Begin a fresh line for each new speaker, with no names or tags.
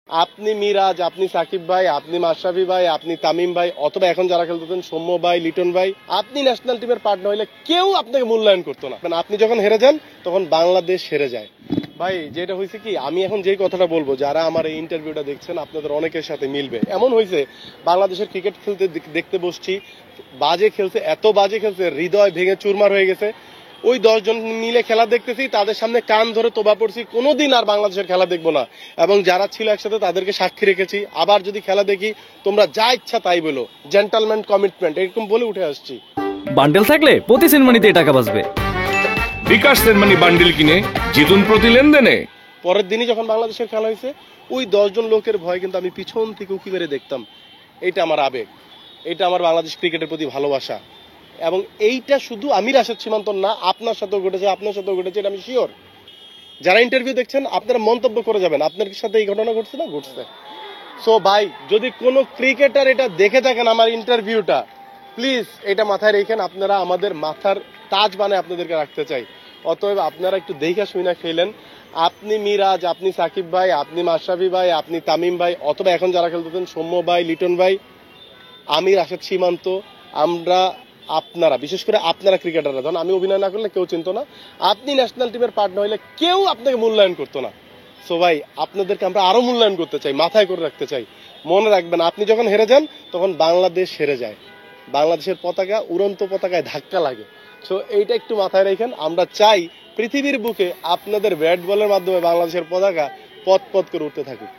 আপনি মিরাজ, আপনি সাকিব ভাই, আপনি মাশরাফি ভাই, আপনি তামিম ভাই, অথবা এখন যারা খেলতেছেন সৌম্য ভাই, লিটন ভাই, আপনি ন্যাশনাল টিমের পার্টনার হইলে কেউ আপনাকে মূল্যায়ন করতো না। আপনি যখন হেরে যান তখন বাংলাদেশ হেরে যায়। ভাই যেটা হয়েছে কি, আমি এখন যেই কথাটা বলবো, যারা আমার এই ইন্টারভিউটা দেখছেন আপনাদের অনেকের সাথে মিলবে। এমন হয়েছে বাংলাদেশের ক্রিকেট খেলতে দেখতে বসছি, বাজে খেলছে, এত বাজে খেলছে, হৃদয় ভেঙে চুরমার হয়ে গেছে। ওই 10 জন মিলে খেলা দেখতেছি, তাদের সামনে কান ধরে তোবা পড়ছি, কোনোদিন আর বাংলাদেশের খেলা দেখবো না। এবং যারা ছিল একসাথে তাদেরকে সাক্ষী রেখেছি, আবার যদি খেলা দেখি তোমরা যা ইচ্ছা তাই বলো, জেন্টালম্যান কমিটমেন্ট এরকম বলে উঠে আসছি।
বান্ডেল থাকলে প্রতি সেনমানিতে টাকা বাঁচবে।
বিকাশ সেনমানি বান্ডিল কিনে জিতুন প্রতি লেনদেনে।
পরের দিনই যখন বাংলাদেশের খেলা হয়েছে, ওই 10 জন লোকের ভয় কিন্তু আমি পিছন থেকে উকি মেরে দেখতাম। এটা আমার আবেগ, এটা আমার বাংলাদেশ ক্রিকেটের প্রতি ভালোবাসা। এবং এইটা শুধু আমি রাশেদ সীমান্ত না, আপনার সাথেও ঘটেছে, আপনার সাথেও ঘটেছে, এটা আমি শিওর। যারা ইন্টারভিউ দেখছেন আপনারা মন্তব্য করে যাবেন, আপনার সাথে এই ঘটনা ঘটছে না ঘটছে। সো ভাই, যদি কোনো ক্রিকেটার এটা দেখে থাকেন আমার ইন্টারভিউটা, প্লিজ এটা মাথায় রেখেন, আপনারা আমাদের মাথার তাজ বানায় আপনাদেরকে রাখতে চাই। অতএব আপনারা একটু দেখা শুনে খেলেন। আপনি মিরাজ, আপনি সাকিব ভাই, আপনি মাশরাফি ভাই, আপনি তামিম ভাই, অথবা এখন যারা খেলতেছেন সৌম্য ভাই, লিটন ভাই, আমি রাশেদ সীমান্ত, আমরা, আপনারা, বিশেষ করে আপনারা ক্রিকেটাররা, ধরুন আমি অভিনয় না করলে কেউ চিনতো না, আপনি ন্যাশনাল টিমের পার্টনার হইলে কেউ আপনাকে মূল্যায়ন করতো না। সো ভাই, আপনাদেরকে আমরা আরো মূল্যায়ন করতে চাই, মাথায় করে রাখতে চাই। মনে রাখবেন, আপনি যখন হেরে যান তখন বাংলাদেশ হেরে যায়, বাংলাদেশের পতাকা উড়ন্ত পতাকায় ধাক্কা লাগে। সো এইটা একটু মাথায় রাখেন। আমরা চাই পৃথিবীর বুকে আপনাদের ব্যাট বলের মাধ্যমে বাংলাদেশের পতাকা পথ পথ করে উঠতে থাকুক।